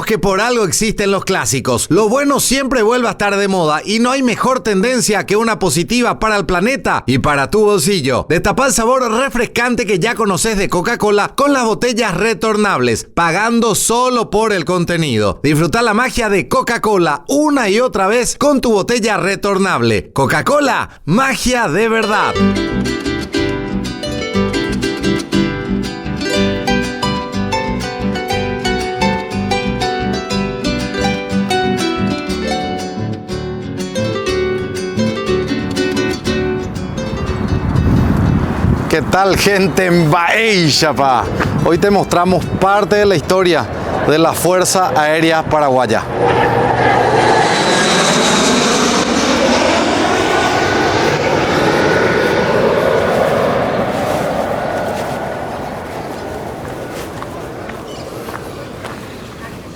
que por algo existen los clásicos. Lo bueno siempre vuelve a estar de moda y no hay mejor tendencia que una positiva para el planeta y para tu bolsillo. Destapa el sabor refrescante que ya conoces de Coca-Cola con las botellas retornables, pagando solo por el contenido. Disfruta la magia de Coca-Cola una y otra vez con tu botella retornable. Coca-Cola, magia de verdad. ¿Qué tal, gente en Bahía, pa? Hoy te mostramos parte de la historia de la Fuerza Aérea Paraguaya.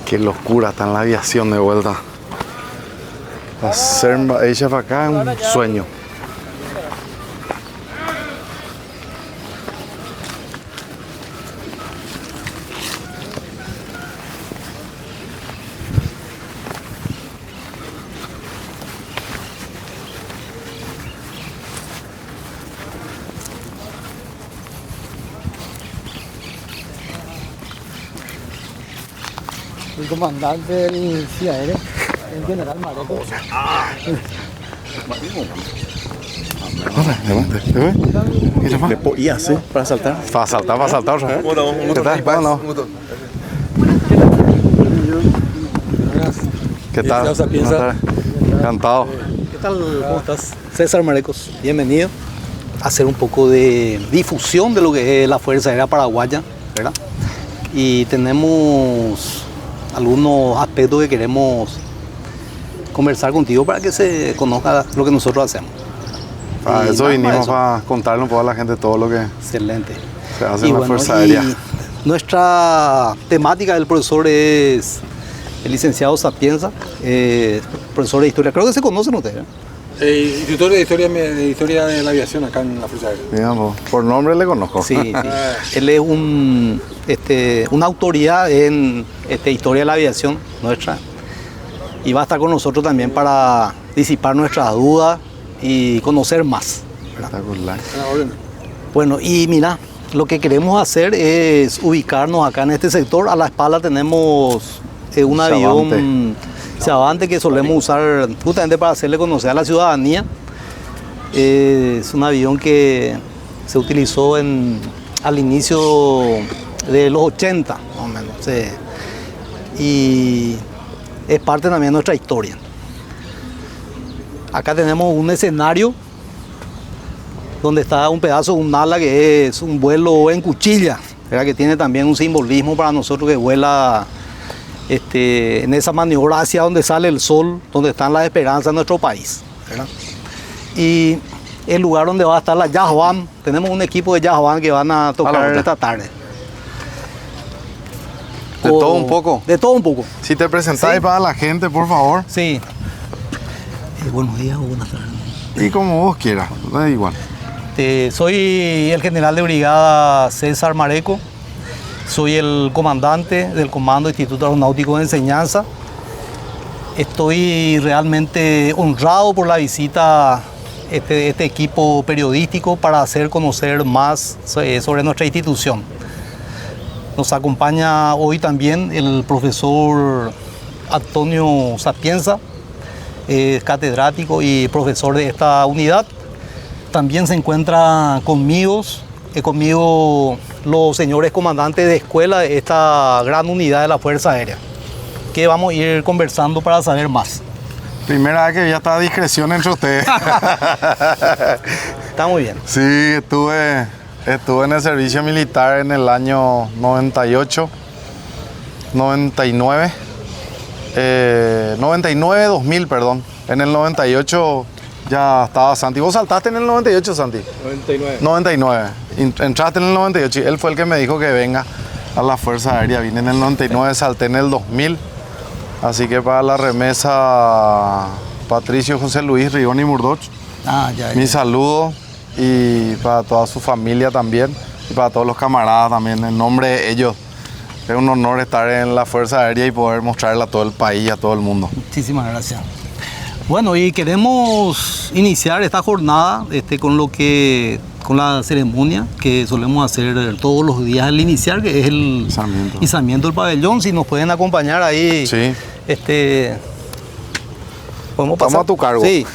Qué locura, está en la aviación de vuelta. Hacer en Bahía para acá es un sueño. El comandante del CIAR, el general Mareco. ¿Le podía hacer para saltar? Para saltar. ¿Qué tal? Bueno. ¿Qué tal? Encantado. ¿Qué tal? ¿Cómo estás? César Marecos, bienvenido a hacer un poco de difusión de lo que es la Fuerza Aérea Paraguaya, ¿verdad? Y tenemos algunos aspectos que queremos conversar contigo para que se conozca lo que nosotros hacemos. Para eso vinimos, para contarle un poco a la gente todo lo que excelente se hace en la Fuerza Aérea. Nuestra temática del profesor es el licenciado Sapienza, profesor de historia. Creo que se conocen ustedes. Institutor de historia de la aviación acá en la Fuerza Aérea. Digamos, por nombre le conozco. Sí. Él es una autoridad en historia de la aviación nuestra y va a estar con nosotros también para disipar nuestras dudas y conocer más, ¿verdad? Espectacular. Bueno, y mira, lo que queremos hacer es ubicarnos acá en este sector. A la espalda tenemos un avión Chavante que solemos usar justamente para hacerle conocer a la ciudadanía. Es un avión que se utilizó al inicio de los 80, más o menos. Y es parte también de nuestra historia. Acá tenemos un escenario donde está un pedazo de un ala que es un vuelo en cuchilla, ¿verdad? Que tiene también un simbolismo para nosotros que vuela en esa maniobra hacia donde sale el sol, donde están las esperanzas de nuestro país, ¿verdad? Y el lugar donde va a estar la Jazz Band, tenemos un equipo de Jazz Band que van a tocar esta tarde. De todo un poco. De todo un poco. Si te presentás para la gente, por favor. Sí. Buenos días o buenas tardes. Y como vos quieras, da igual. Soy el general de brigada César Mareco. Soy el comandante del Comando Instituto Aeronáutico de Enseñanza. Estoy realmente honrado por la visita este equipo periodístico para hacer conocer más sobre nuestra institución. Nos acompaña hoy también el profesor Antonio Sapienza, catedrático y profesor de esta unidad. También se encuentra conmigo los señores comandantes de escuela de esta gran unidad de la Fuerza Aérea, que vamos a ir conversando para saber más. Primera vez que ya está a discreción entre ustedes. Está muy bien. Sí, estuve en el servicio militar en el año 98, 99, 2000, perdón. En el 98 ya estaba Santi. ¿Vos saltaste en el 98, Santi? 99. Entraste en el 98 y él fue el que me dijo que venga a la Fuerza Aérea. Vine en el 99, salté en el 2000. Así que para la remesa Patricio José Luis Rigoni Murdoch, mi saludo, y para toda su familia también, y para todos los camaradas también, en nombre de ellos Es un honor estar en la Fuerza Aérea y poder mostrarla a todo el país y a todo el mundo. Muchísimas gracias. Bueno, y queremos iniciar esta jornada con la ceremonia que solemos hacer todos los días al iniciar, que es el izamiento del pabellón. Si nos pueden acompañar ahí. Sí. ¿Podemos pasar? Estamos a tu cargo. Sí.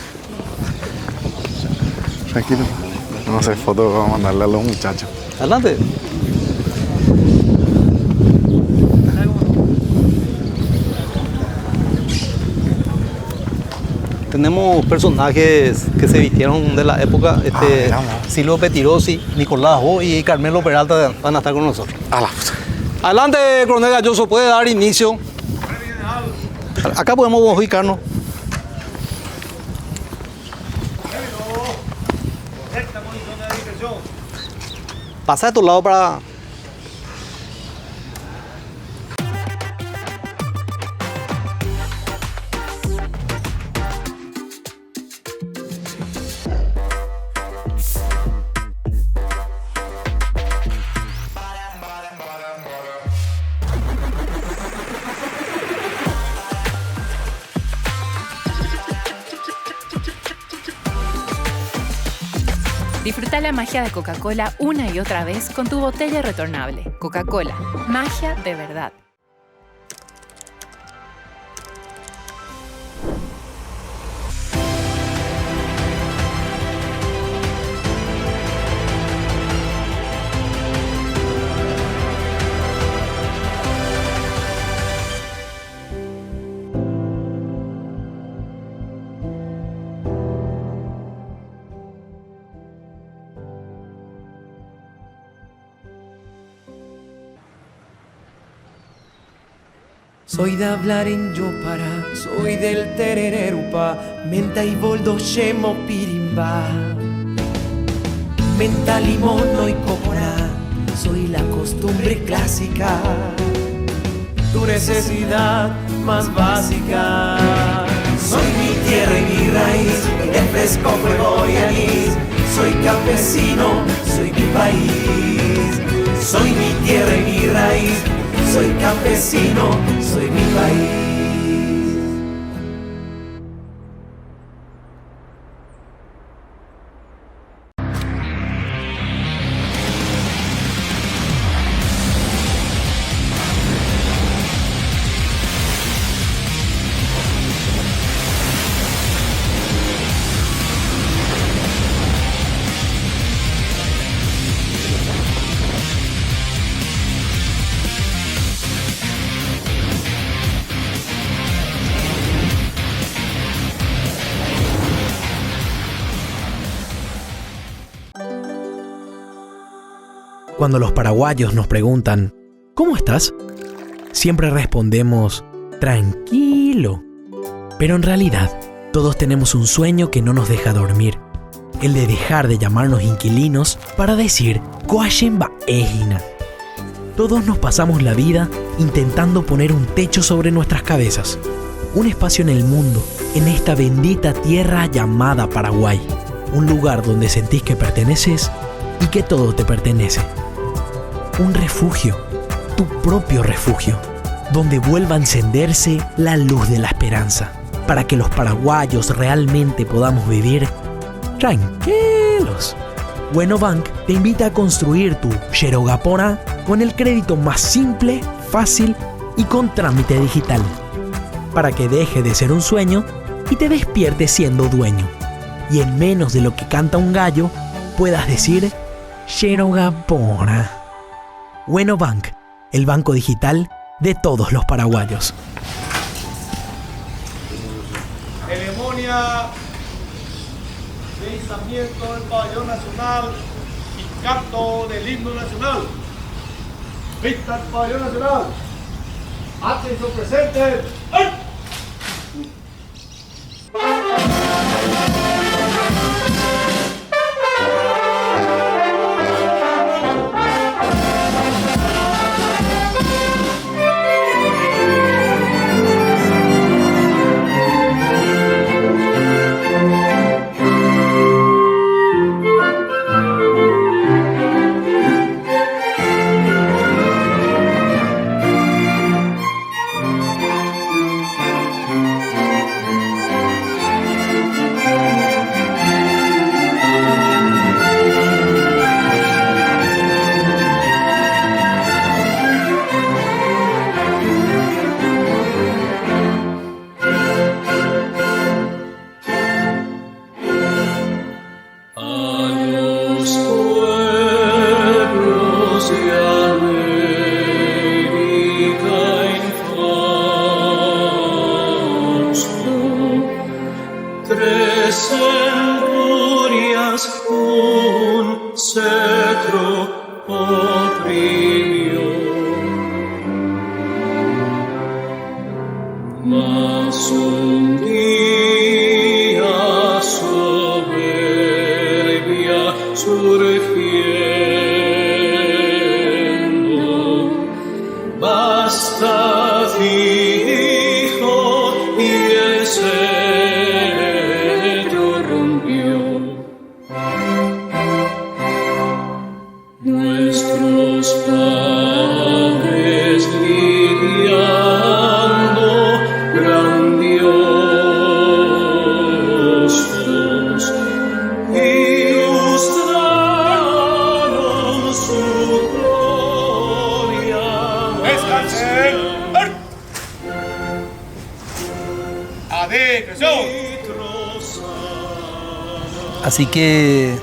Tranquilo. No sé, foto vamos a mandarle a los muchachos. Adelante. Tenemos personajes que se vistieron de la época, Silvio Petirosi, Nicolás Ho y Carmelo Peralta van a estar con nosotros. Adelante, coronel Galloso, puede dar inicio. Acá podemos ubicarnos. Pasa de tu lado para... Disfruta la magia de Coca-Cola una y otra vez con tu botella retornable. Coca-Cola, magia de verdad. Soy de hablar en Yopara, soy del terererupa, menta y boldo shemo pirimba. Menta, limón y cocora, soy la costumbre clásica, tu necesidad más básica. Soy mi tierra y mi raíz, de fresco, fuego y anís. Soy campesino, soy mi país. Soy mi tierra y mi raíz. Soy campesino, soy mi país. Cuando los paraguayos nos preguntan ¿cómo estás?, siempre respondemos tranquilo. Pero en realidad, todos tenemos un sueño que no nos deja dormir. El de dejar de llamarnos inquilinos para decir Coachemba Ejina. Todos nos pasamos la vida intentando poner un techo sobre nuestras cabezas. Un espacio en el mundo, en esta bendita tierra llamada Paraguay. Un lugar donde sentís que perteneces y que todo te pertenece. Un refugio, tu propio refugio, donde vuelva a encenderse la luz de la esperanza, para que los paraguayos realmente podamos vivir tranquilos. Bueno Bank te invita a construir tu Xerogapora con el crédito más simple, fácil y con trámite digital, para que deje de ser un sueño y te despiertes siendo dueño. Y en menos de lo que canta un gallo, puedas decir Xerogapora. Bueno Bank, el banco digital de todos los paraguayos. Ceremonia de izamiento del pabellón nacional y canto del himno nacional. Vista el pabellón nacional. Atención presente. ¡Ay! tres centurias, un cetro oprimió. Mas un día soberbia surgiendo, basta dijo y el cetro rompió. Nuestros padres lidiando grandiosos ilustraron su gloria. ¡Descansen! Así que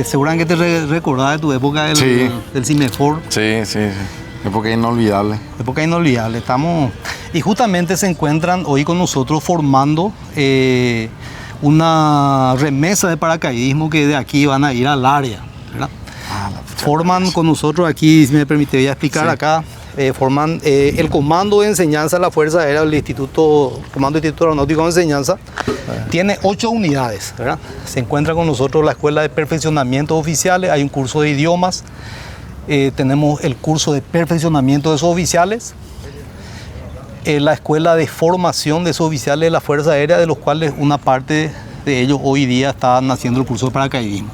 seguramente te recordás de tu época Sí. del Cimefor. Sí, sí, sí. Época inolvidable. Época inolvidable. Y justamente se encuentran hoy con nosotros formando una remesa de paracaidismo que de aquí van a ir al área, ¿verdad? Forman con nosotros aquí, si me permitiría explicar Sí. acá, forman el Comando de Enseñanza de la Fuerza Aérea del Comando Instituto Aeronáutico de Enseñanza. Tiene 8 unidades, ¿verdad? Se encuentra con nosotros la Escuela de Perfeccionamiento de Oficiales, hay un curso de idiomas, tenemos el curso de perfeccionamiento de suboficiales, la Escuela de Formación de Suboficiales de la Fuerza Aérea, de los cuales una parte de ellos hoy día están haciendo el curso de paracaidismo.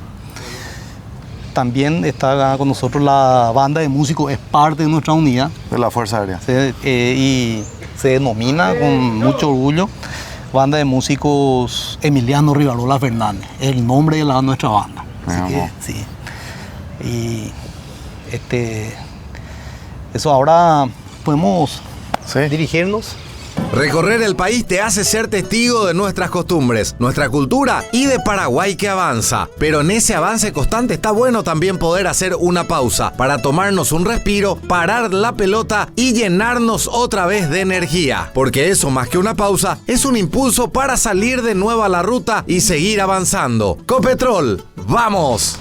También está con nosotros la banda de músicos, es parte de nuestra unidad. De la Fuerza Aérea. Y se denomina con mucho orgullo Banda de Músicos Emiliano Rivarola Fernández, es el nombre de nuestra banda. Así que, sí. Y eso ahora podemos dirigirnos. Recorrer el país te hace ser testigo de nuestras costumbres, nuestra cultura y de Paraguay que avanza. Pero en ese avance constante está bueno también poder hacer una pausa para tomarnos un respiro, parar la pelota y llenarnos otra vez de energía. Porque eso más que una pausa es un impulso para salir de nuevo a la ruta y seguir avanzando. Copetrol, ¡vamos!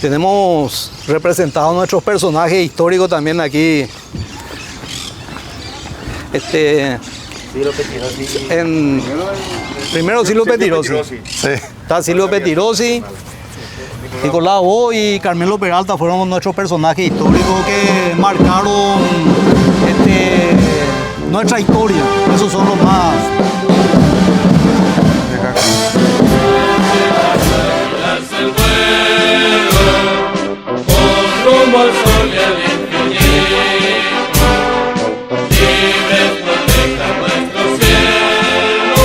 Tenemos representados nuestros personajes históricos también aquí. Primero Silvio Petirosi. Sí. Está Silvio Petirosi, Nicolás Bo y Carmelo Peralta fueron nuestros personajes históricos que marcaron nuestra historia. Esos son los más. Rumbo al sol y al infinito, libres proteja nuestro cielo,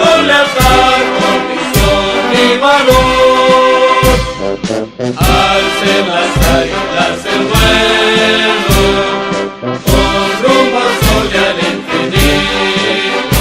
con lealtad, convicción y valor. Alcen las águilas el vuelo, con rumbo al sol y al infinito,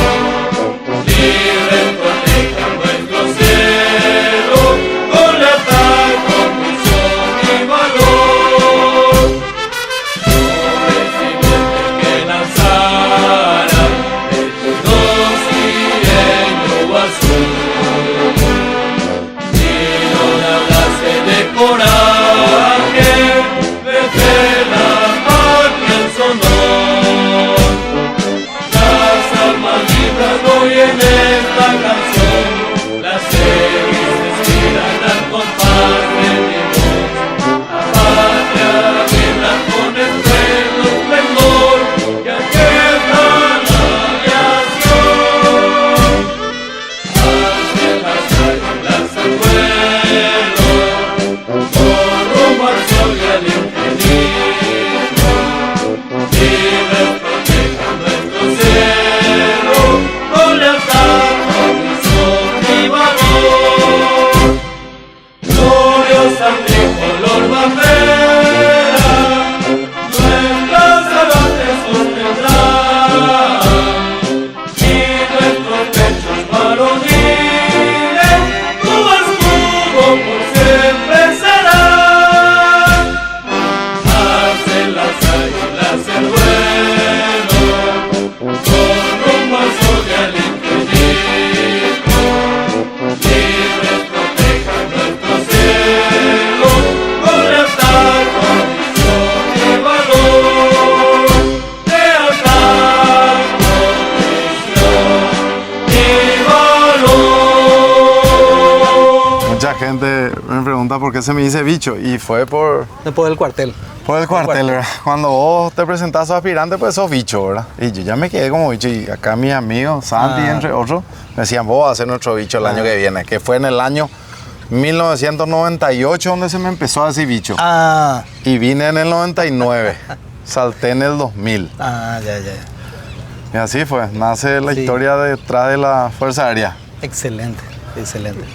se me dice bicho? Y fue Después del cuartel. por el cuartel, ¿verdad? Cuando vos te presentás a aspirante, pues sos bicho, ¿verdad? Y yo ya me quedé como bicho. Y acá mis amigos, Santi, entre otros, me decían, vos vas a ser nuestro bicho el año que viene. Que fue en el año 1998 donde se me empezó a decir bicho. Y vine en el 99. Salté en el 2000. Ya. Y así fue, nace la historia detrás de la Fuerza Aérea. Excelente.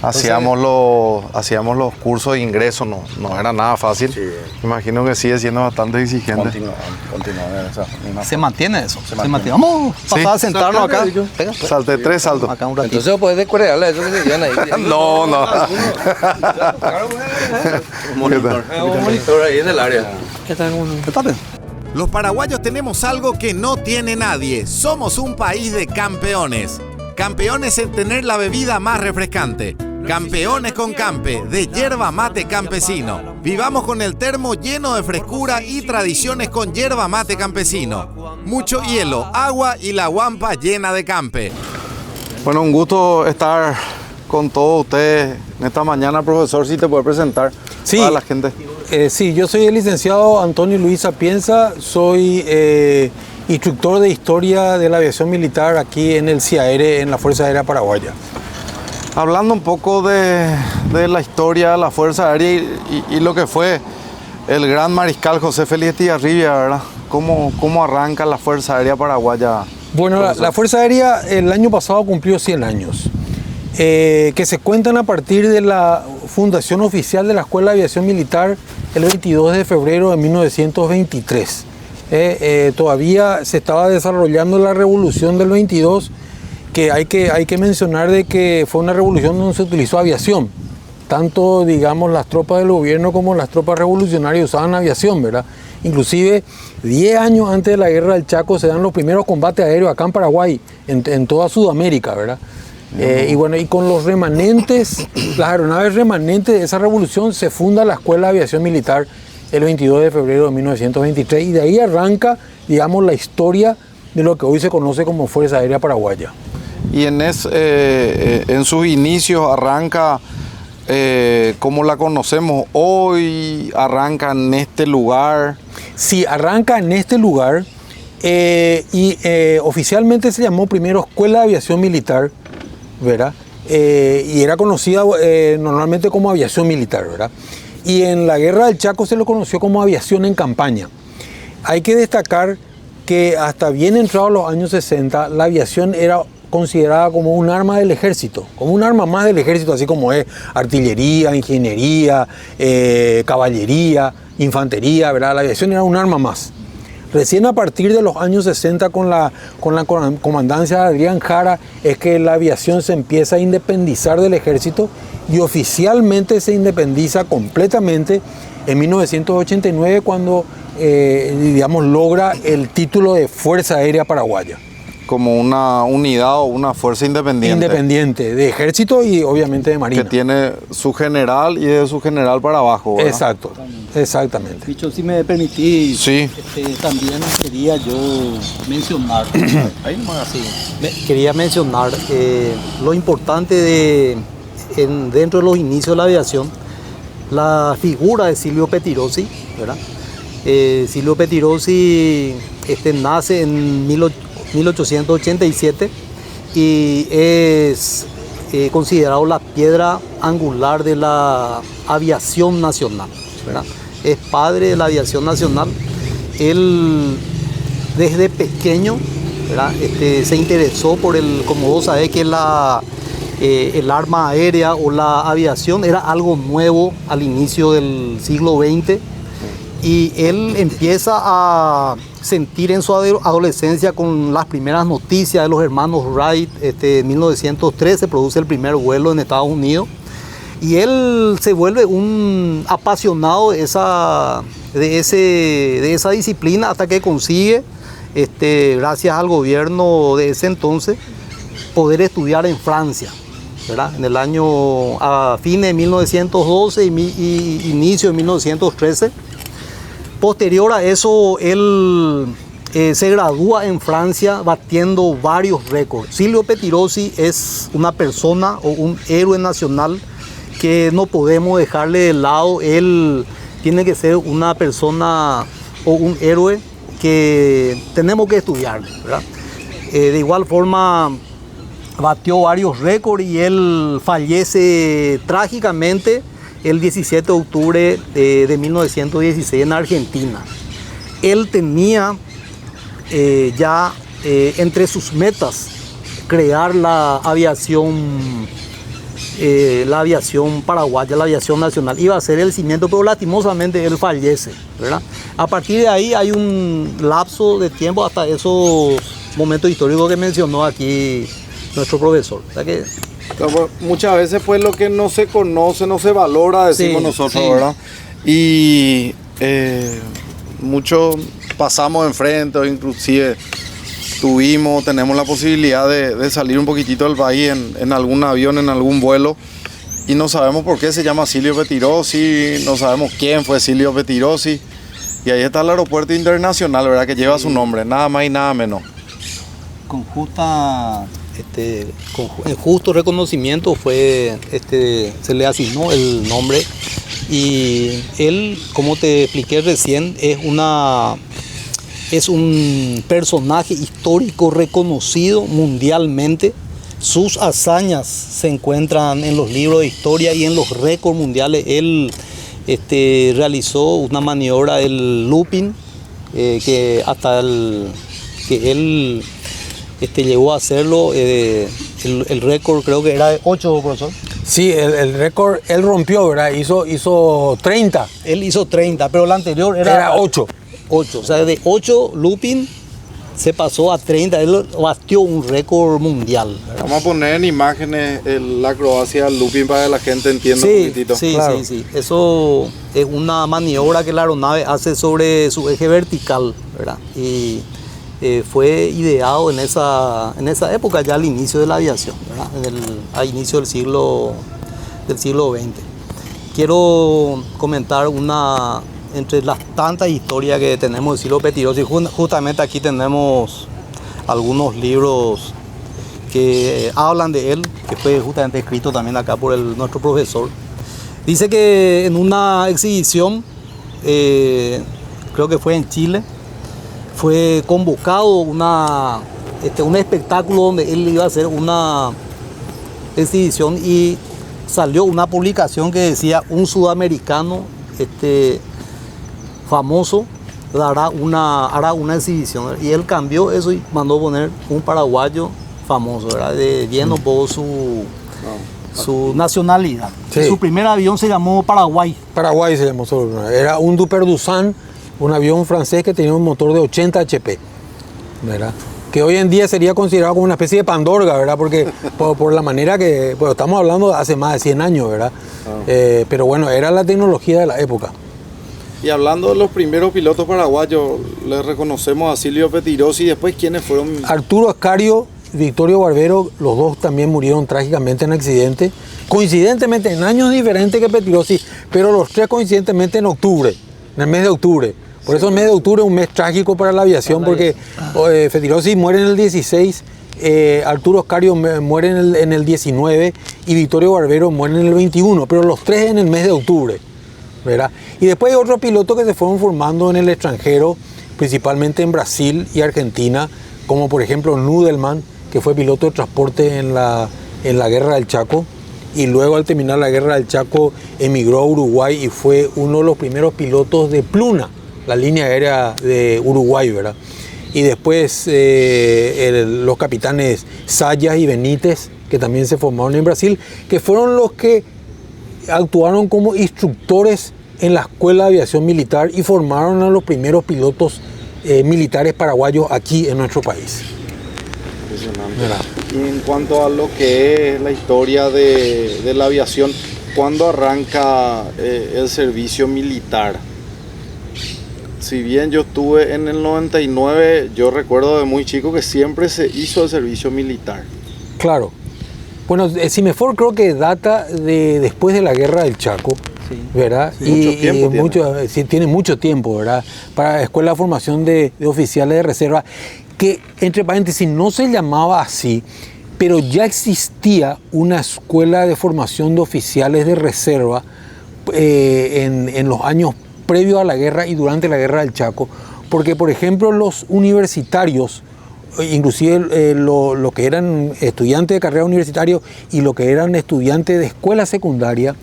Hacíamos los cursos de ingreso, no era nada fácil. Sí. Imagino que sigue siendo bastante exigente. Continúa Se mantiene eso. Se mantiene. Vamos a pasar a sentarnos acá. Venga, salté 3 saltos. Acá un ratito. Entonces puedes decorearle eso que se llevan ahí. No. Un monitor ahí en el área. ¿Qué tal? Los paraguayos tenemos algo que no tiene nadie. Somos un país de campeones. Campeones en tener la bebida más refrescante. Campeones con Campe, de yerba mate campesino. Vivamos con el termo lleno de frescura y tradiciones con yerba mate campesino. Mucho hielo, agua y la guampa llena de Campe. Bueno, un gusto estar con todos ustedes en esta mañana, profesor, si te puede presentar a la gente. Sí, yo soy el licenciado Antonio Luis Sapienza, soy instructor de Historia de la Aviación Militar aquí en el CIAERE, en la Fuerza Aérea Paraguaya. Hablando un poco de la historia de la Fuerza Aérea y lo que fue el gran mariscal José Félix Estigarribia, ¿verdad? ¿Cómo arranca la Fuerza Aérea Paraguaya? Bueno, la Fuerza Aérea el año pasado cumplió 100 años, que se cuentan a partir de la fundación oficial de la Escuela de Aviación Militar el 22 de febrero de 1923. Todavía se estaba desarrollando la revolución del 22, que hay que mencionar de que fue una revolución donde se utilizó aviación. Tanto, digamos, las tropas del gobierno como las tropas revolucionarias usaban aviación, ¿verdad? Inclusive 10 años antes de la Guerra del Chaco se dan los primeros combates aéreos acá en Paraguay, en toda Sudamérica, ¿verdad? Y bueno, y con los remanentes, las aeronaves remanentes de esa revolución se funda la Escuela de Aviación Militar el 22 de febrero de 1923 y de ahí arranca, digamos, la historia de lo que hoy se conoce como Fuerza Aérea Paraguaya. Y en sus inicios arranca como la conocemos hoy, arranca en este lugar. Sí, arranca en este lugar y oficialmente se llamó primero Escuela de Aviación Militar, ¿verdad? Y era conocida normalmente como aviación militar, ¿verdad? Y en la Guerra del Chaco se lo conoció como aviación en campaña. Hay que destacar que hasta bien entrados los años 60, la aviación era considerada como un arma del ejército, como un arma más del ejército, así como es artillería, ingeniería, caballería, infantería, ¿verdad? La aviación era un arma más. Recién a partir de los años 60 con la comandancia de Adrián Jara es que la aviación se empieza a independizar del ejército y oficialmente se independiza completamente en 1989 cuando digamos, logra el título de Fuerza Aérea Paraguaya. Como una unidad o una fuerza independiente. Independiente, de ejército y obviamente de marina. Que tiene su general y de su general para abajo, ¿verdad? Exacto, exactamente. Bicho, si me permitís, sí. También quería yo mencionar, quería mencionar lo importante dentro de los inicios de la aviación, la figura de Silvio Pettirossi, ¿verdad? Silvio Pettirossi nace en 1887 y es considerado la piedra angular de la aviación nacional, ¿verdad? Es padre de la aviación nacional. Él desde pequeño, ¿verdad? Se interesó por como vos sabés que el arma aérea o la aviación era algo nuevo al inicio del siglo XX. Y él empieza a sentir en su adolescencia con las primeras noticias de los hermanos Wright. En 1903 se produce el primer vuelo en Estados Unidos. Y él se vuelve un apasionado de esa disciplina hasta que consigue, gracias al gobierno de ese entonces, poder estudiar en Francia, ¿verdad? En el año, a fines de 1912 y inicio de 1913. Posterior a eso, él se gradúa en Francia batiendo varios récords. Silvio Pettirossi es una persona o un héroe nacional que no podemos dejarle de lado. Él tiene que ser una persona o un héroe que tenemos que estudiar, ¿verdad? De igual forma, batió varios récords y él fallece trágicamente el 17 de octubre de 1916 en Argentina. Él tenía ya entre sus metas crear la aviación paraguaya, la aviación nacional. Iba a ser el cimiento, pero lastimosamente él fallece, ¿verdad? A partir de ahí hay un lapso de tiempo hasta esos momentos históricos que mencionó aquí nuestro profesor. O sea que, muchas veces pues lo que no se conoce, no se valora, decimos nosotros, sí. ¿verdad? Y muchos pasamos enfrente, o inclusive tenemos la posibilidad de salir un poquitito del país en algún avión, en algún vuelo, y no sabemos por qué se llama Silvio Pettirossi, no sabemos quién fue Silvio Pettirossi, y ahí está el aeropuerto internacional, ¿verdad? Que lleva su nombre, nada más y nada menos. con justo reconocimiento se le asignó el nombre, y él, como te expliqué recién, es un personaje histórico reconocido mundialmente. Sus hazañas se encuentran en los libros de historia y en los récords mundiales. Él realizó una maniobra, el looping, que él llegó a hacerlo. El récord creo que era de 8, profesor. Sí, el récord él rompió, ¿verdad? Hizo 30. Él hizo 30, pero el anterior Era 8. 8, o sea, de 8 looping se pasó a 30, él batió un récord mundial, ¿verdad? Vamos a poner en imágenes la acrobacia del looping para que la gente entienda un poquitito. Sí, Claro. sí. Eso es una maniobra que la aeronave hace sobre su eje vertical, ¿verdad? Y fue ideado en esa época, ya al inicio de la aviación, ¿verdad? A inicio del siglo XX. Quiero comentar entre las tantas historias que tenemos de Silvio Pettirossi. Justamente aquí tenemos algunos libros que hablan de él, que fue justamente escrito también acá por nuestro profesor. Dice que en una exhibición, creo que fue en Chile, fue convocado un espectáculo donde él iba a hacer una exhibición, y salió una publicación que decía: un sudamericano famoso hará una exhibición, y él cambió eso y mandó poner un paraguayo famoso, ¿verdad? Viendo un poco su nacionalidad. Sí. Su primer avión se llamó Paraguay. Paraguay se llamó solo. Era un Duperduzan, un avión francés que tenía un motor de 80 HP, ¿verdad? Que hoy en día sería considerado como una especie de Pandorga, ¿verdad? Porque por la manera que, bueno, estamos hablando de hace más de 100 años, ¿verdad? Pero bueno, era la tecnología de la época. Y hablando de los primeros pilotos paraguayos, le reconocemos a Silvio Pettirossi, y después ¿quiénes fueron? Arturo Ascario, Victorio Barbero, los dos también murieron trágicamente en accidente, coincidentemente en años diferentes que Pettirossi, pero los tres coincidentemente en octubre, en el mes de octubre. Por eso el mes de octubre es un mes trágico para la aviación, porque Pettirossi muere en el 16, Arturo Ascario muere en el 19 y Victorio Barbero muere en el 21, pero los tres en el mes de octubre, ¿verdad? Y después hay otros pilotos que se fueron formando en el extranjero, principalmente en Brasil y Argentina, como por ejemplo Nudelman, que fue piloto de transporte en la Guerra del Chaco, y luego al terminar la Guerra del Chaco emigró a Uruguay y fue uno de los primeros pilotos de Pluna, la línea aérea de Uruguay, ¿verdad? Y después los capitanes Sayas y Benítez, que también se formaron en Brasil, que fueron los que actuaron como instructores en la Escuela de Aviación Militar y formaron a los primeros pilotos militares paraguayos aquí en nuestro país. Impresionante. Y en cuanto a lo que es la historia de la aviación, ¿cuándo arranca el servicio militar? Si bien yo estuve en el 99, yo recuerdo de muy chico que siempre se hizo el servicio militar. Claro. Bueno, Cimefor creo que data de después de la Guerra del Chaco, sí, ¿verdad? Sí, mucho tiempo tiene mucho tiempo, ¿verdad? Para la Escuela de Formación de Oficiales de Reserva, que entre paréntesis no se llamaba así, pero ya existía una escuela de formación de oficiales de reserva en los años previos a la guerra y durante la guerra del Chaco, porque por ejemplo los universitarios, inclusive lo que eran estudiantes de carrera universitaria y lo que eran estudiantes de escuela secundaria,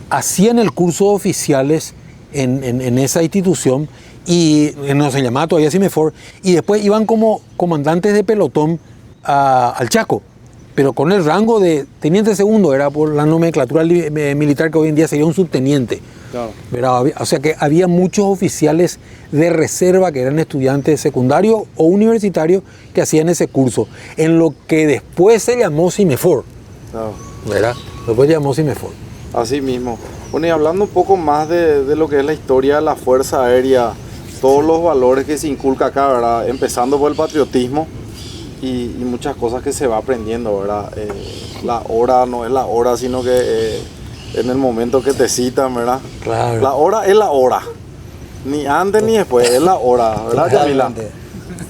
hacían el curso de oficiales en esa institución, y no se llamaba todavía CIMEFOR, y después iban como comandantes de pelotón al Chaco, pero con el rango de teniente segundo, era por la nomenclatura militar que hoy en día sería un subteniente. Claro. O sea que había muchos oficiales de reserva que eran estudiantes secundarios o universitarios que hacían ese curso, en lo que después se llamó CIMEFOR. Claro. ¿Verdad? Después se llamó CIMEFOR. Así mismo. Bueno, y hablando un poco más de lo que es la historia de la Fuerza Aérea, todos los valores que se inculca acá, ¿verdad? Empezando por el patriotismo y muchas cosas que se va aprendiendo, ¿verdad? La hora no es la hora, sino que en el momento que te citan, ¿verdad? Claro. La hora es la hora. Ni antes ni después, es la hora, ¿verdad, Yamila?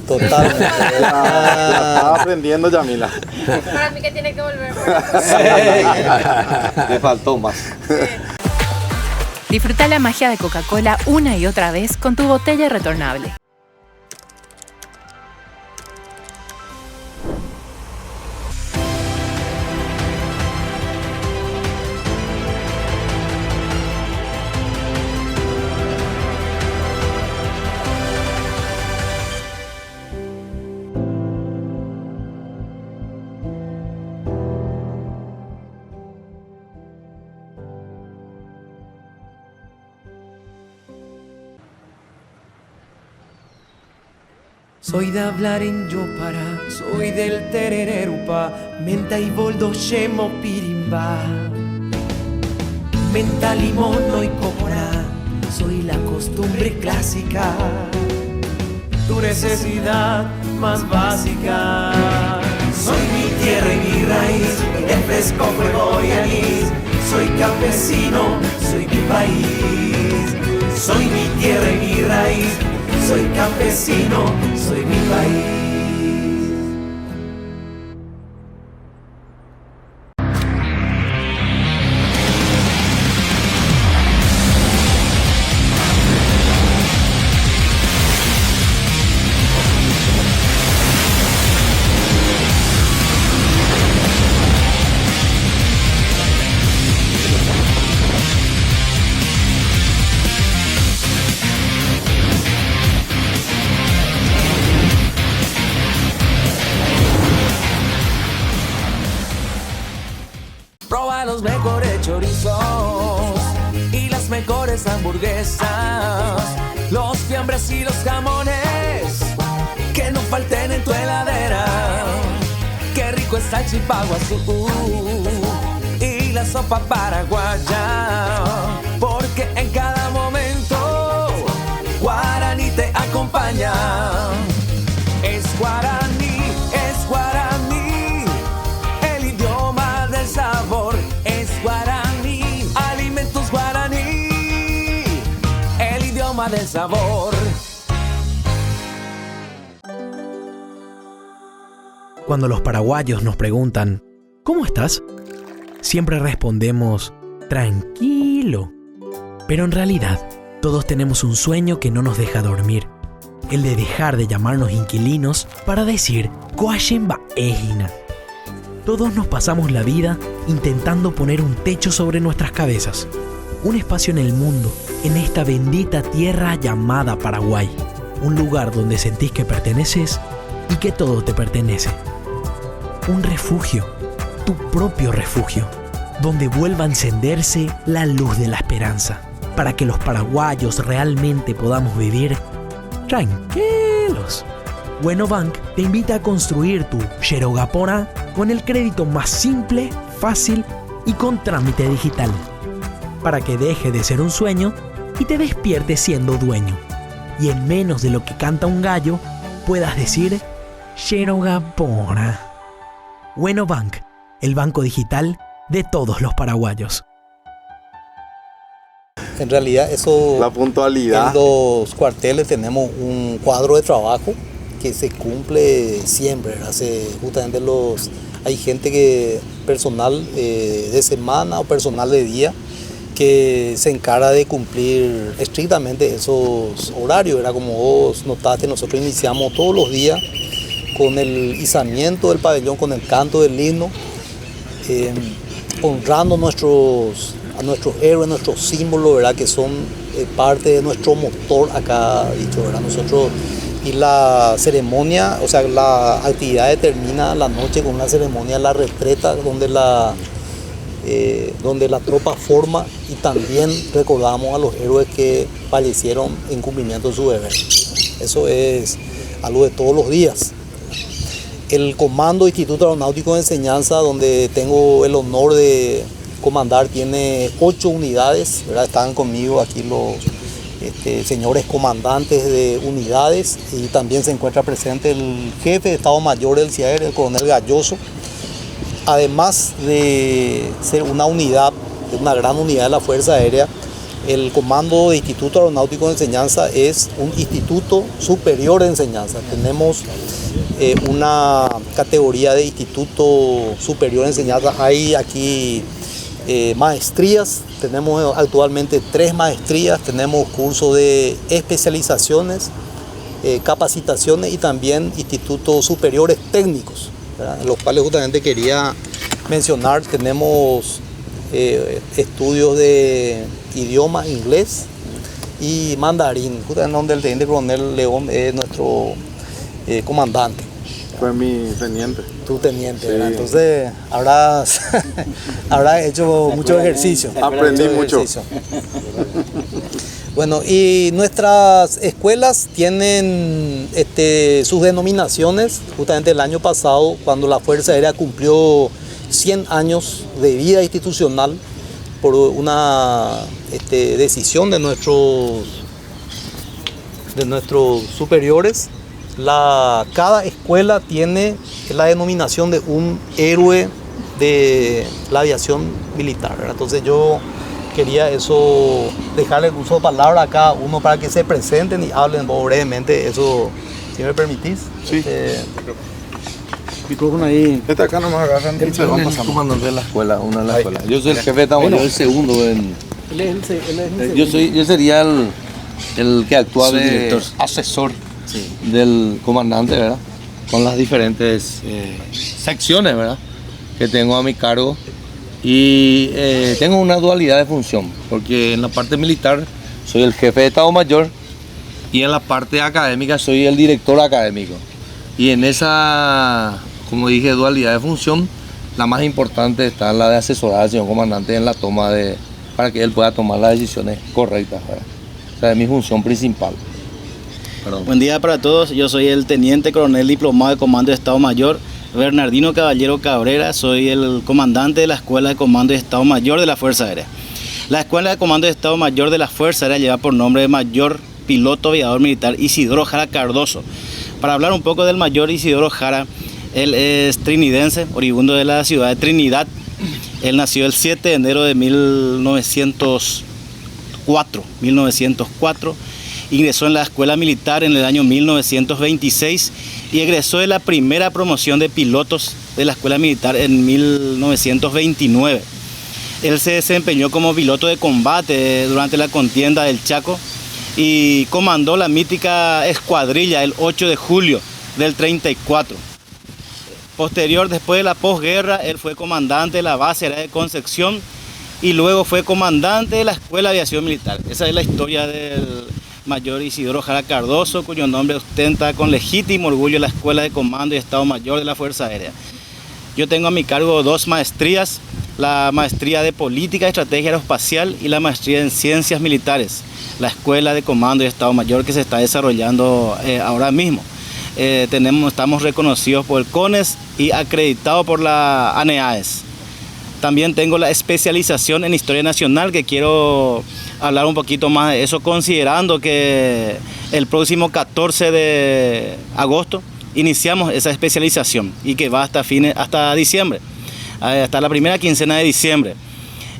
Totalmente. La estaba aprendiendo, Yamila. Para mí que tiene que volver. Le faltó más. Disfruta la magia de Coca-Cola una y otra vez con tu botella retornable. Soy de hablar en Yopara, soy del terererupa, menta y boldo, shemo, pirimba. Menta, limón, no y cocora, soy la costumbre clásica. Tu necesidad más básica. Soy mi tierra y mi raíz, de fresco, fuego y anís. Soy campesino, soy mi país. Soy mi tierra y mi raíz. Soy campesino, soy mi país. Proba los mejores chorizos y las mejores hamburguesas, los fiambres y los jamones que no falten en tu heladera. Qué rico está el chipaguazú y la sopa paraguaya, porque en cada momento Guaraní te acompaña. Es Guaraní, es Guaraní, el idioma del sabor. Es Guaraní, alimentos Guaraní, el idioma del sabor. Cuando los paraguayos nos preguntan, ¿cómo estás?, siempre respondemos, tranquilo. Pero en realidad, todos tenemos un sueño que no nos deja dormir. El de dejar de llamarnos inquilinos para decir, Coachemba Ejina. Todos nos pasamos la vida intentando poner un techo sobre nuestras cabezas. Un espacio en el mundo, en esta bendita tierra llamada Paraguay. Un lugar donde sentís que perteneces y que todo te pertenece. Un refugio, tu propio refugio, donde vuelva a encenderse la luz de la esperanza, para que los paraguayos realmente podamos vivir tranquilos. Bueno Bank te invita a construir tu Xerogapona con el crédito más simple, fácil y con trámite digital, para que deje de ser un sueño y te despierte siendo dueño. Y en menos de lo que canta un gallo, puedas decir Xerogapona. Bueno Bank, el banco digital de todos los paraguayos. En realidad eso... La puntualidad. En los cuarteles tenemos un cuadro de trabajo que se cumple siempre. Justamente los hay gente personal de semana o personal de día, que se encarga de cumplir estrictamente esos horarios. Era como vos notaste, nosotros iniciamos todos los días con el izamiento del pabellón, con el canto del himno, honrando a nuestros héroes, nuestros símbolos, ¿verdad? Que son parte de nuestro motor acá, dicho, ¿verdad? Nosotros, y la ceremonia, o sea, la actividad termina la noche con una ceremonia de la retreta, donde la tropa forma, y también recordamos a los héroes que fallecieron en cumplimiento de su deber. Eso es algo de todos los días. El Comando Instituto Aeronáutico de Enseñanza, donde tengo el honor de comandar, tiene 8 unidades, ¿verdad? Están conmigo aquí los señores comandantes de unidades, y también se encuentra presente el jefe de Estado Mayor del CIAER, el coronel Galloso. Además de ser una unidad, una gran unidad de la Fuerza Aérea, el Comando de Instituto Aeronáutico de Enseñanza es un instituto superior de enseñanza. Tenemos una categoría de instituto superior de enseñanza. Hay aquí maestrías, tenemos actualmente 3 maestrías, tenemos cursos de especializaciones, capacitaciones y también institutos superiores técnicos, ¿verdad? Los cuales justamente quería mencionar. Tenemos estudios de idioma inglés y mandarín, justamente donde el teniente coronel León es nuestro comandante. Fue mi teniente. Tu teniente, sí. ¿verdad? Entonces habrás hecho mucho ejercicio. Aprendí mucho. Bueno, y nuestras escuelas tienen sus denominaciones. Justamente el año pasado, cuando la Fuerza Aérea cumplió 100 años de vida institucional, por una decisión de nuestros superiores, cada escuela tiene la denominación de un héroe de la aviación militar, ¿verdad? Entonces yo quería dejarle el uso de palabra a cada uno para que se presenten y hablen brevemente. Eso, si me permitís. Sí. Micrófono ahí. Acá nomás agarran y se van pasando. Comandante de la escuela, una de las escuelas. Yo soy el jefe de Estado Mayor, el segundo. Yo sería el que actúa de asesor del comandante, ¿verdad? Con las diferentes secciones, ¿verdad? Que tengo a mi cargo. Y tengo una dualidad de función, porque en la parte militar soy el jefe de Estado Mayor y en la parte académica soy el director académico. Y en esa, como dije, dualidad de función, la más importante está la de asesorar al señor comandante en la toma para que él pueda tomar las decisiones correctas, ¿verdad? O sea, es mi función principal. Perdón. Buen día para todos, yo soy el teniente coronel diplomado de Comando de Estado Mayor Bernardino Caballero Cabrera, soy el comandante de la Escuela de Comando de Estado Mayor de la Fuerza Aérea. La Escuela de Comando de Estado Mayor de la Fuerza Aérea lleva por nombre de Mayor Piloto Aviador Militar Isidoro Jara Cardoso. Para hablar un poco del Mayor Isidoro Jara, él es trinidense, oriundo de la ciudad de Trinidad. Él nació el 7 de enero de 1904. Ingresó en la escuela militar en el año 1926 y egresó de la primera promoción de pilotos de la escuela militar en 1929. Él se desempeñó como piloto de combate durante la contienda del Chaco y comandó la mítica escuadrilla el 8 de julio del 34. Posterior, después de la posguerra, él fue comandante de la base aérea de Concepción y luego fue comandante de la Escuela de Aviación Militar. Esa es la historia del Mayor Isidoro Jara Cardoso, cuyo nombre ostenta con legítimo orgullo la Escuela de Comando y Estado Mayor de la Fuerza Aérea. Yo tengo a mi cargo 2 maestrías, la maestría de Política y Estrategia Aeroespacial y la maestría en Ciencias Militares, la Escuela de Comando y Estado Mayor que se está desarrollando ahora mismo. Estamos reconocidos por el CONES y acreditados por la ANEAES. También tengo la especialización en Historia Nacional, que quiero hablar un poquito más de eso, considerando que el próximo 14 de agosto iniciamos esa especialización y que va hasta diciembre, hasta la primera quincena de diciembre.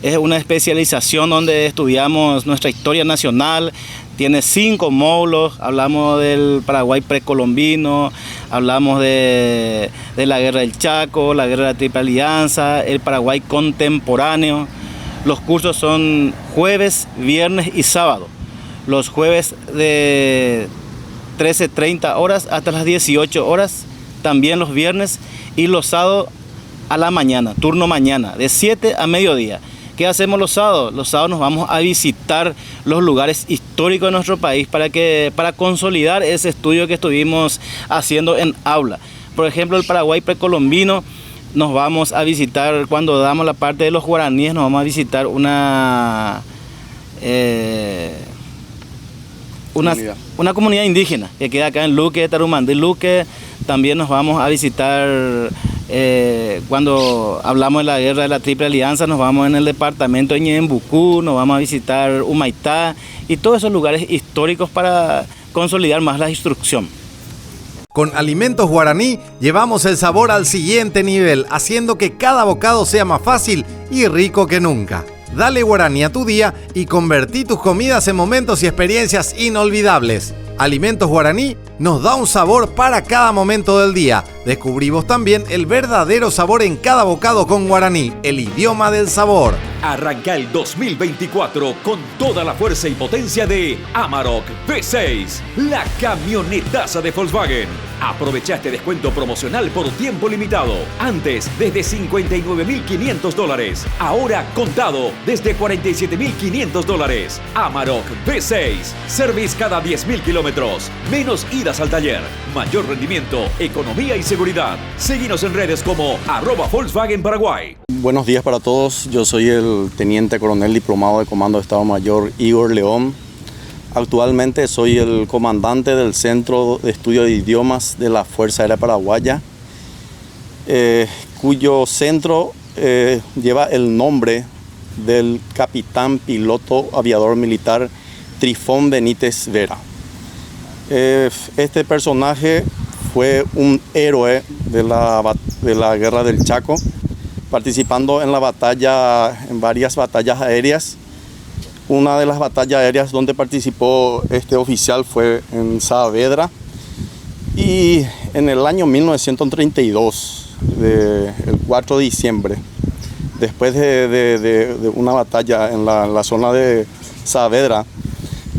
Es una especialización donde estudiamos nuestra historia nacional. Tiene 5 módulos, hablamos del Paraguay precolombino, hablamos de la Guerra del Chaco, la Guerra de la Triple Alianza, el Paraguay contemporáneo. Los cursos son jueves, viernes y sábado. Los jueves de 13:30 horas hasta las 18 horas, también los viernes, y los sábados a la mañana, turno mañana, de 7 a mediodía. ¿Qué hacemos los sábados? Los sábados nos vamos a visitar los lugares históricos de nuestro país para consolidar ese estudio que estuvimos haciendo en aula. Por ejemplo, el Paraguay precolombino, nos vamos a visitar, cuando damos la parte de los guaraníes, nos vamos a visitar una comunidad indígena que queda acá en Luque, Tarumandí, Luque. También nos vamos a visitar, cuando hablamos de la Guerra de la Triple Alianza, nos vamos en el departamento de Ñembucú, nos vamos a visitar Humaitá y todos esos lugares históricos para consolidar más la instrucción. Con Alimentos Guaraní llevamos el sabor al siguiente nivel, haciendo que cada bocado sea más fácil y rico que nunca. Dale Guaraní a tu día y convertí tus comidas en momentos y experiencias inolvidables. Alimentos Guaraní nos da un sabor para cada momento del día. Descubrimos también el verdadero sabor en cada bocado con Guaraní, el idioma del sabor. Arranca el 2024 con toda la fuerza y potencia de Amarok V6, la camionetaza de Volkswagen. Aprovecha este descuento promocional por tiempo limitado. Antes, desde $59.500. Ahora, contado, desde $47.500. Amarok V6. Service cada 10.000 kilómetros. Menos idas al taller. Mayor rendimiento, economía y seguridad. Síguenos en redes como @Volkswagen Paraguay. Buenos días para todos. Yo soy el Teniente Coronel Diplomado de Comando de Estado Mayor Igor León. Actualmente soy el comandante del Centro de Estudio de Idiomas de la Fuerza Aérea Paraguaya, cuyo centro lleva el nombre del capitán piloto aviador militar Trifón Benítez Vera. Este personaje fue un héroe de la Guerra del Chaco, participando en varias batallas aéreas. Una de las batallas aéreas donde participó este oficial fue en Saavedra, y en el año 1932, el 4 de diciembre, después de una batalla en la zona de Saavedra,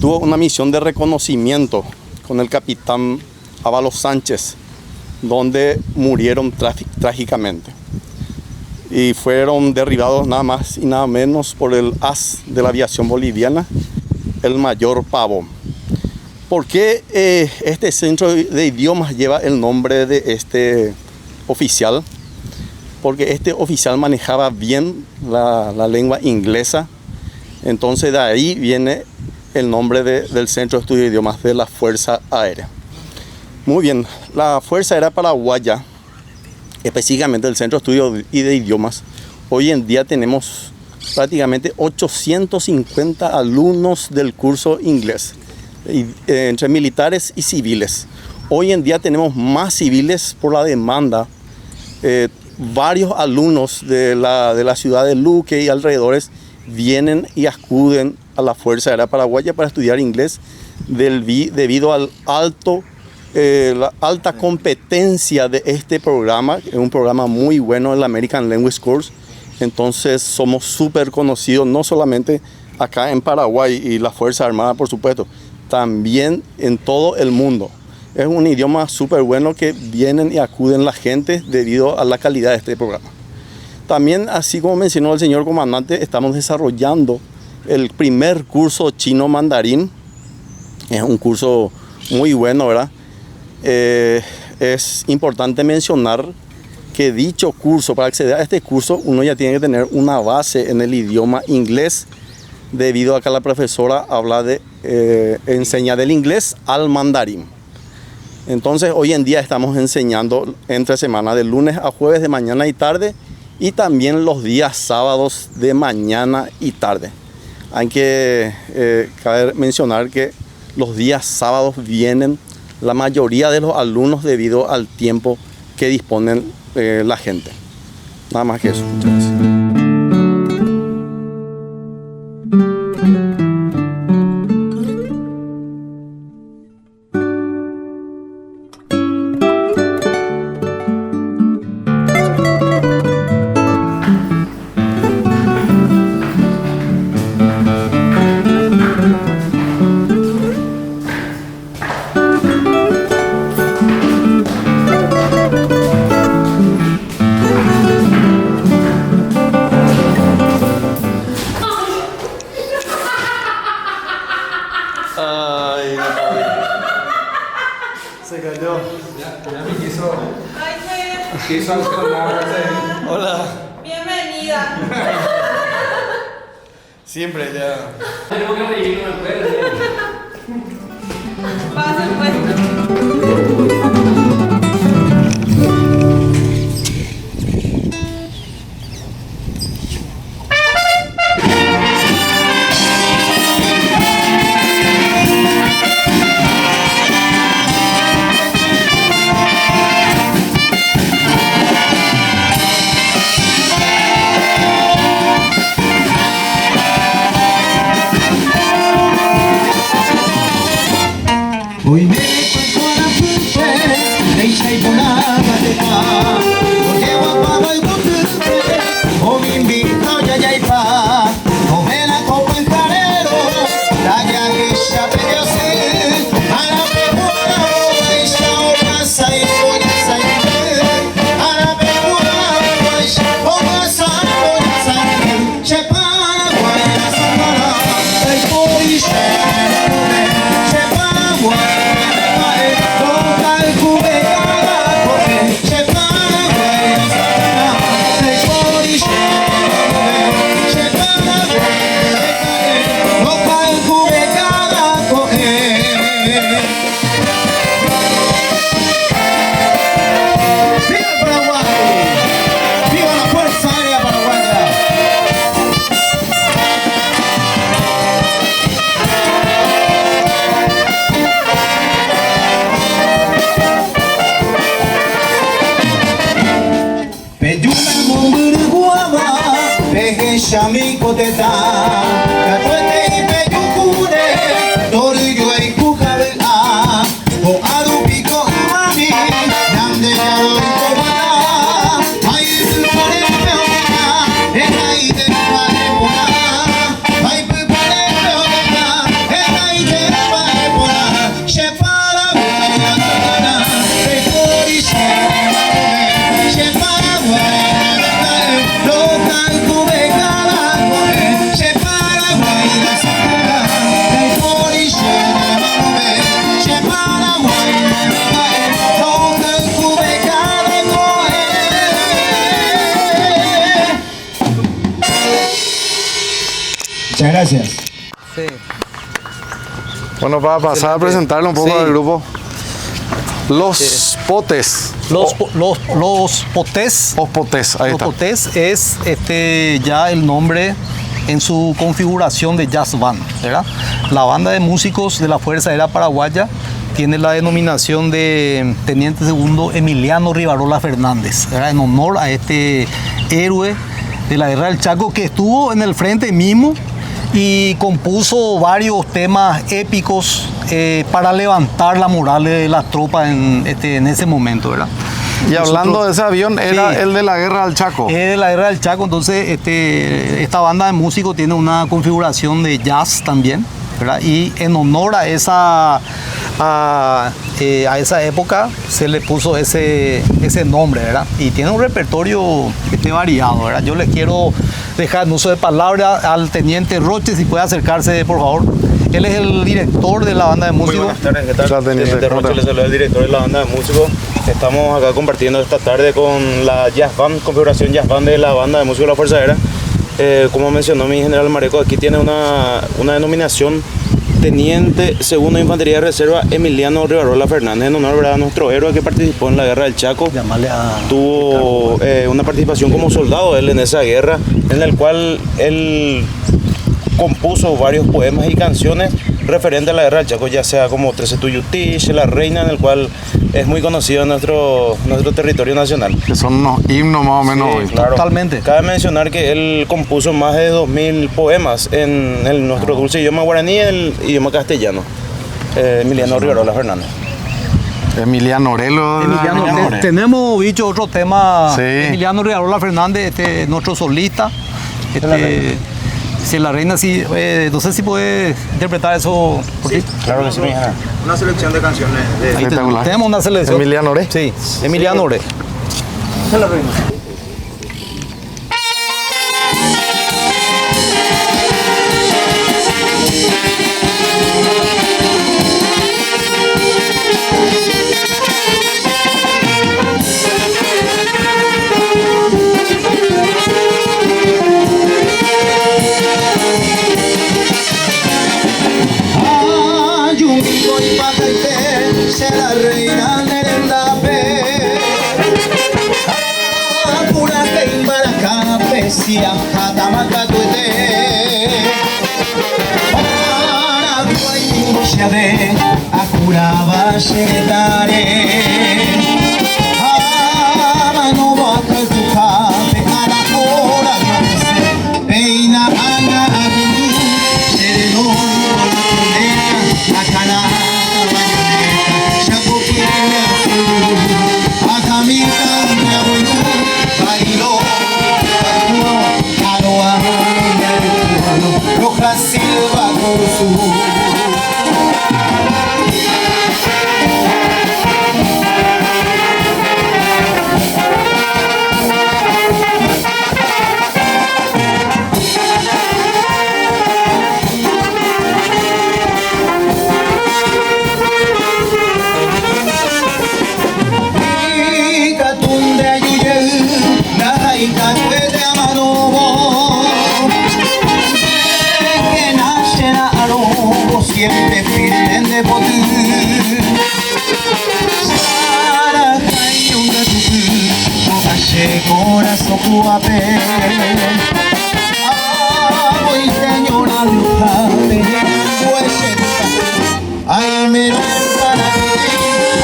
tuvo una misión de reconocimiento con el capitán Ábalos Sánchez, donde murieron trágicamente. Y fueron derribados nada más y nada menos por el as de la aviación boliviana, el mayor Pavón. ¿Por qué este centro de idiomas lleva el nombre de este oficial? Porque este oficial manejaba bien la lengua inglesa, entonces de ahí viene el nombre del Centro de Estudio de Idiomas de la Fuerza Aérea. Muy bien, la Fuerza Aérea Paraguaya, específicamente el Centro de Estudio de Idiomas, hoy en día tenemos prácticamente 850 alumnos del curso inglés, entre militares y civiles. Hoy en día tenemos más civiles por la demanda. Varios alumnos de la ciudad de Luque y alrededores vienen y acuden a la Fuerza Aérea Paraguaya para estudiar inglés debido al la alta competencia de este programa. Es un programa muy bueno, el American Language Course. Entonces somos súper conocidos, no solamente acá en Paraguay y la Fuerza Armada, por supuesto, también en todo el mundo. Es un idioma súper bueno que vienen y acuden la gente debido a la calidad de este programa. También, así como mencionó el señor comandante, estamos desarrollando el primer curso chino mandarín. Es un curso muy bueno, ¿verdad? Es importante mencionar que dicho curso, para acceder a este curso, uno ya tiene que tener una base en el idioma inglés, debido a que la profesora enseña del inglés al mandarín. Entonces, hoy en día estamos enseñando entre semana, de lunes a jueves de mañana y tarde, y también los días sábados de mañana y tarde. Hay que cabe mencionar que los días sábados vienen la mayoría de los alumnos debido al tiempo que disponen la gente. Nada más que eso. Muchas gracias. Hola. Bienvenida. Siempre ya. Tenemos que reír, no me puede. Pasen pues. Hoy me cuento a la pupe, deixa y volaba de pa. Porque guapa y butupe, o me invito ya y pa. O me la copa en carero, la ya que ya peleó sí. A la mejor deixa o pasa y voy a salir. A la mejor deixa o pasa y voy a salir. Se para, voy a salir. El polícia. Shami koteta, katoete ipe yukune, toruyo iku kabela, o aru piko amami, nande yaro ikobana, aibu pare peona, enaide pare pona, aibu pare peona, enaide pare pona, shepara vaya kana, pekori shepara, shepara vaya kana, local kubeka. Muchas gracias. Sí. Bueno, para pasar a presentarle un poco al grupo. Los Potes. Los Potes. Los Potes, ahí está. Los Potes es ya el nombre en su configuración de jazz band, ¿verdad? La banda de músicos de la Fuerza Aérea Paraguaya tiene la denominación de Teniente Segundo Emiliano Rivarola Fernández, ¿verdad? En honor a este héroe de la Guerra del Chaco que estuvo en el frente mismo y compuso varios temas épicos para levantar la moral de las tropas en ese momento, ¿verdad? Y hablando de ese avión, era el de la Guerra del Chaco. Es de la Guerra del Chaco, entonces esta banda de músicos tiene una configuración de jazz también, ¿verdad? Y en honor a esa época se le puso ese nombre, ¿verdad? Y tiene un repertorio variado, ¿verdad? Yo les quiero dejar en uso de palabra al Teniente Roche, si puede acercarse, por favor. Él es el director de la banda de músicos. Muy buenas tardes, ¿qué tal? Teniente Roche, les saluda el director de la banda de músicos. Estamos acá compartiendo esta tarde con la Jazz Band, configuración Jazz Band de la banda de músicos de la Fuerza Aérea. Como mencionó mi general Mareco, aquí tiene una denominación Teniente Segundo de Infantería de Reserva Emiliano Rivarola Fernández, en honor a nuestro héroe que participó en la Guerra del Chaco. Tuvo una participación como soldado él en esa guerra, en el cual él compuso varios poemas y canciones referentes a la Guerra del Chaco, ya sea como 13 Tuyutiche, La Reina, en el cual es muy conocido en nuestro territorio nacional. Que son unos himnos más o menos. Sí, claro. Totalmente. Cabe mencionar que él compuso más de 2000 poemas en nuestro dulce idioma guaraní y el idioma castellano. Emiliano Rivarola Fernández. Emiliano Orelo. Tenemos dicho otro tema. Sí. Emiliano Rivarola Fernández, nuestro solista. Si La Reina, sí, no sé si puede interpretar eso por ti. Claro que sí, mi hija. Una selección de canciones. Tenemos una selección. Emiliano Oré. Sí, Emiliano Oré. La Reina. Asia Katamaka Tuete Paraguay Shade Akuraba Sheretare Amano Baka Tukate Anakora Peina Ana Abini Shereno Akana Shabuki Akamita Nabuinu Bailo Aroa Roja Silva Corsu siempre firme de poder. Sara Kayunga Tuku, Mogashe Corazón Kuape. Hoy señora Luca, ay me para ti,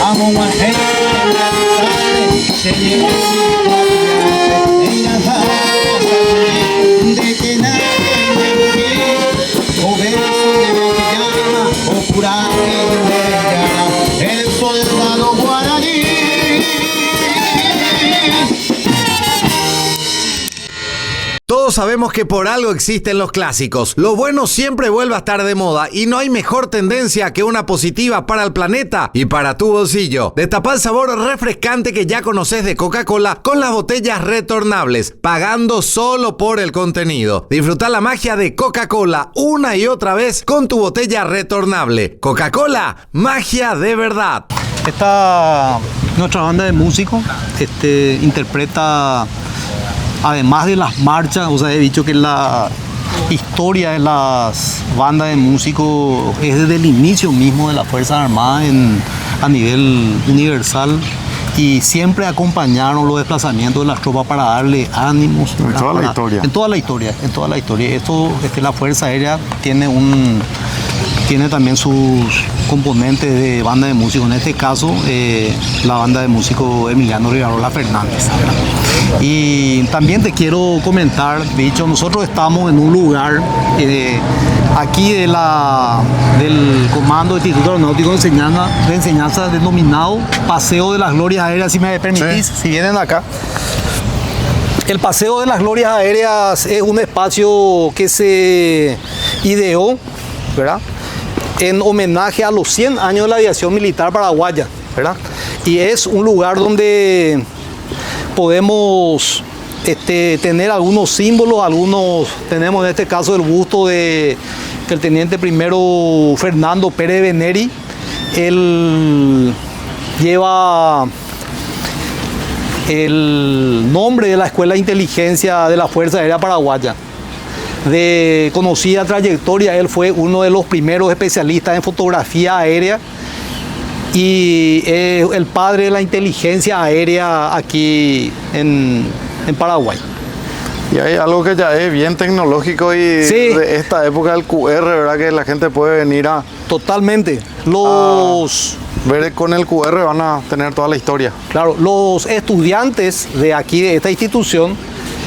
amo a gente, se lleva mi de que nadie me quiere, o beso de el soldado guaraní. Todos sabemos que por algo existen los clásicos. Lo bueno siempre vuelve a estar de moda y no hay mejor tendencia que una positiva para el planeta y para tu bolsillo. Destapa el sabor refrescante que ya conoces de Coca-Cola con las botellas retornables, pagando solo por el contenido. Disfruta la magia de Coca-Cola una y otra vez con tu botella retornable. Coca-Cola, magia de verdad. Esta nuestra banda de músicos interpreta, además de las marchas, o sea, he dicho que la historia de las bandas de músicos es desde el inicio mismo de las Fuerzas Armadas a nivel universal, y siempre acompañaron los desplazamientos de las tropas para darle ánimos. En toda la historia. En toda la historia. Esto es que la Fuerza Aérea tiene también sus componentes de banda de músicos, en este caso la banda de músicos Emiliano Rivarola Fernández. Y también te quiero comentar, dicho, nosotros estamos en un lugar aquí del Comando del Instituto Aeronáutico de Enseñanza denominado Paseo de las Glorias Aéreas, si me permitís, sí. Si vienen acá. El Paseo de las Glorias Aéreas es un espacio que se ideó, ¿verdad?, en homenaje a los 100 años de la aviación militar paraguaya, ¿verdad? Y es un lugar donde podemos tener algunos símbolos, tenemos en este caso el busto del teniente primero Fernando Pérez Beneri. Él lleva el nombre de la Escuela de Inteligencia de la Fuerza Aérea Paraguaya. De conocida trayectoria, él fue uno de los primeros especialistas en fotografía aérea y el padre de la inteligencia aérea aquí en Paraguay. Y hay algo que ya es bien tecnológico y sí, de esta época del QR, ¿verdad? Que la gente puede venir a... Totalmente. Ver con el QR van a tener toda la historia. Claro, los estudiantes de aquí, de esta institución,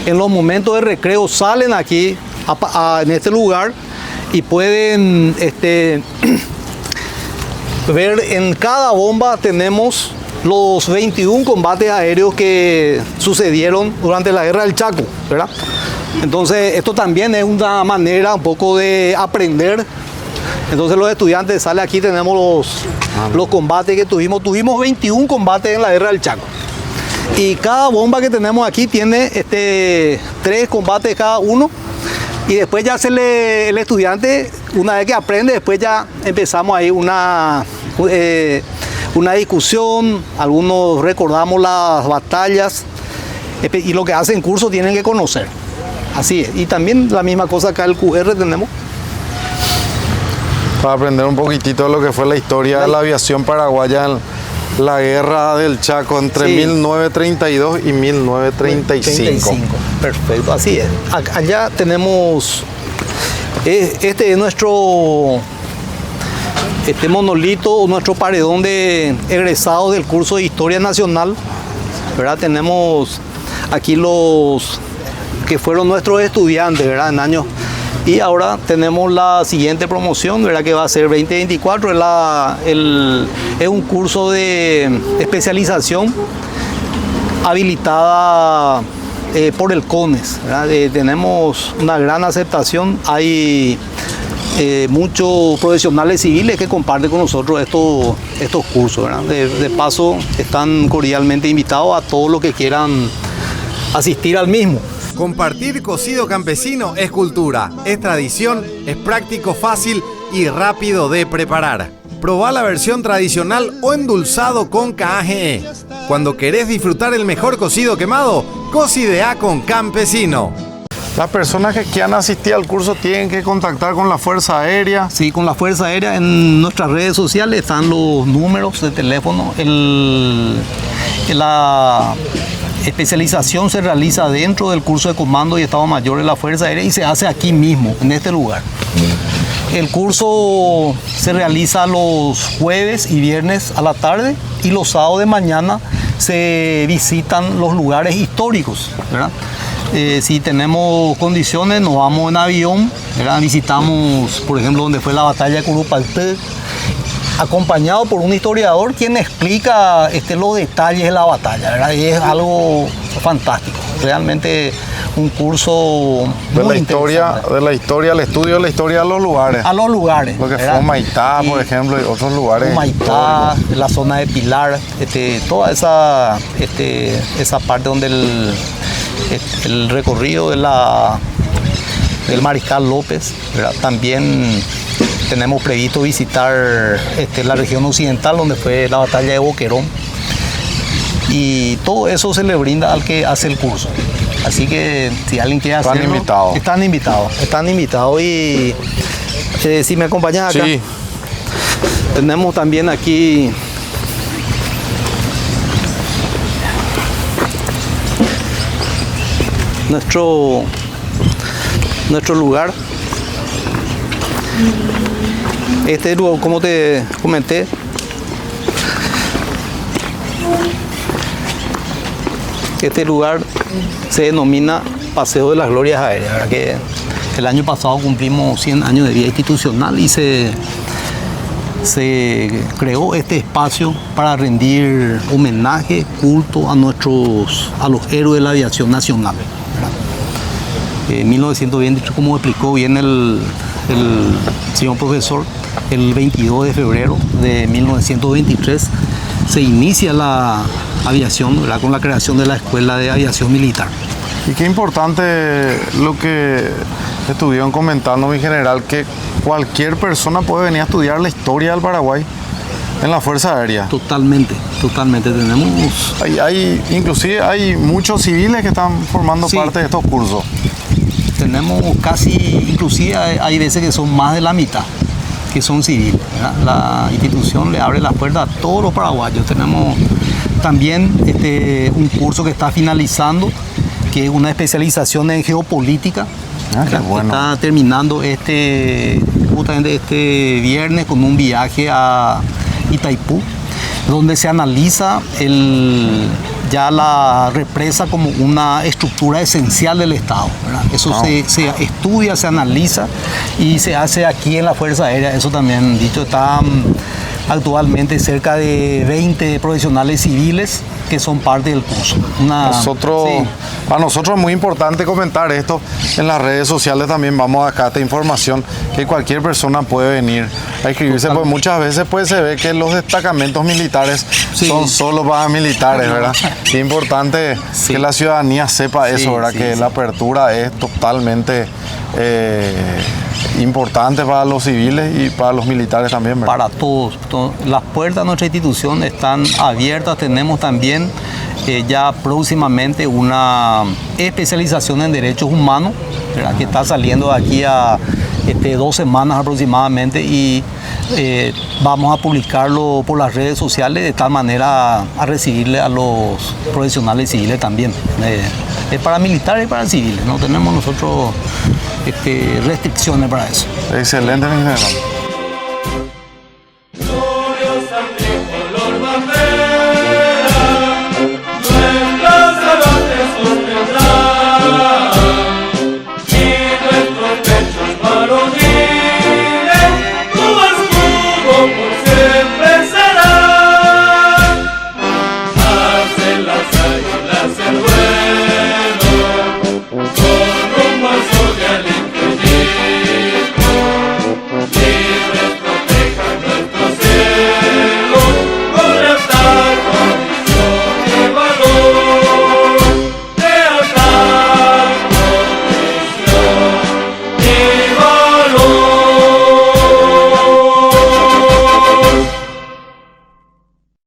en los momentos de recreo salen aquí en este lugar y pueden ver en cada bomba tenemos los 21 combates aéreos que sucedieron durante la Guerra del Chaco, ¿verdad? Entonces esto también es una manera un poco de aprender. Entonces los estudiantes salen aquí, tenemos los combates que tuvimos 21 combates en la Guerra del Chaco. Y cada bomba que tenemos aquí tiene 3 combates cada uno. Y después ya el estudiante, una vez que aprende, después ya empezamos ahí una discusión, algunos recordamos las batallas y lo que hacen curso tienen que conocer. Así es. Y también la misma cosa acá el QR tenemos. Para aprender un poquitito de lo que fue la historia de la aviación paraguaya la guerra del Chaco entre 1932 y 1935. Perfecto, así es. Allá tenemos, este es nuestro monolito, nuestro paredón de egresados del curso de Historia Nacional, ¿verdad? Tenemos aquí los que fueron nuestros estudiantes, ¿verdad? En años. Y ahora tenemos la siguiente promoción, ¿verdad? Que va a ser 2024, es un curso de especialización habilitada por el CONES, ¿verdad? Tenemos una gran aceptación, hay muchos profesionales civiles que comparten con nosotros estos cursos, ¿verdad? De paso, están cordialmente invitados a todos los que quieran asistir al mismo. Compartir cocido campesino es cultura, es tradición, es práctico, fácil y rápido de preparar. Probá la versión tradicional o endulzado con KGE. Cuando querés disfrutar el mejor cocido quemado, cocidea con Campesino. Las personas que quieran asistir al curso tienen que contactar con la Fuerza Aérea. Sí, con la Fuerza Aérea. En nuestras redes sociales están los números de teléfono. La especialización se realiza dentro del curso de Comando y Estado Mayor de la Fuerza Aérea y se hace aquí mismo, en este lugar. El curso se realiza los jueves y viernes a la tarde y los sábados de mañana se visitan los lugares históricos, ¿verdad? Si tenemos condiciones, nos vamos en avión, ¿verdad? Visitamos, por ejemplo, donde fue la batalla de Curupayté, acompañado por un historiador quien explica los detalles de la batalla, ¿verdad? Y es algo fantástico, realmente un curso de la historia, el estudio de la historia de los lugares. A los lugares. Lo que fue Humaitá, por ejemplo, y otros lugares. Humaitá, la zona de Pilar, toda esa parte donde el recorrido del Mariscal López, ¿verdad? También tenemos previsto visitar la región occidental donde fue la batalla de Boquerón, y todo eso se le brinda al que hace el curso. Así que si alguien quiere hacerlo, están invitados. Y si me acompañan acá, sí. Tenemos también aquí nuestro lugar. Este lugar, como te comenté, este lugar se denomina Paseo de las Glorias Aéreas, ¿verdad? Que el año pasado cumplimos 100 años de vida institucional y se creó este espacio para rendir homenaje, culto a los héroes de la aviación nacional, ¿verdad? En 1923, como explicó bien el señor profesor, el 22 de febrero de 1923 se inicia la aviación, ¿verdad? Con la creación de la Escuela de Aviación Militar. Y qué importante lo que estuvieron comentando, mi general, que cualquier persona puede venir a estudiar la historia del Paraguay en la Fuerza Aérea. Totalmente. Tenemos... Inclusive hay muchos civiles que están formando parte de estos cursos. Tenemos inclusive hay veces que son más de la mitad que son civiles, ¿verdad? La institución le abre las puertas a todos los paraguayos. Tenemos también un curso que está finalizando, que es una especialización en geopolítica. Qué bueno. Está terminando justamente este viernes con un viaje a Itaipú, donde se analiza ya la represa como una estructura esencial del Estado, ¿verdad? Eso se estudia, se analiza y se hace aquí en la Fuerza Aérea. Eso también, dicho, está actualmente cerca de 20 profesionales civiles que son parte del curso. Para nosotros es muy importante comentar esto. En las redes sociales también vamos a dejar esta información, que cualquier persona puede venir a inscribirse, porque muchas veces se ve que los destacamentos militares son solo para militares, ¿verdad? Es importante que la ciudadanía sepa eso, ¿verdad? Que la apertura es totalmente importante para los civiles y para los militares también, ¿verdad? Para todos. Las puertas de nuestra institución están abiertas. Tenemos también ya próximamente una especialización en derechos humanos, ¿verdad? Que está saliendo de aquí a 2 semanas aproximadamente, y vamos a publicarlo por las redes sociales de tal manera a recibirle a los profesionales civiles también. Es para militares y para civiles, no tenemos nosotros restricciones para eso. Excelente, mi general.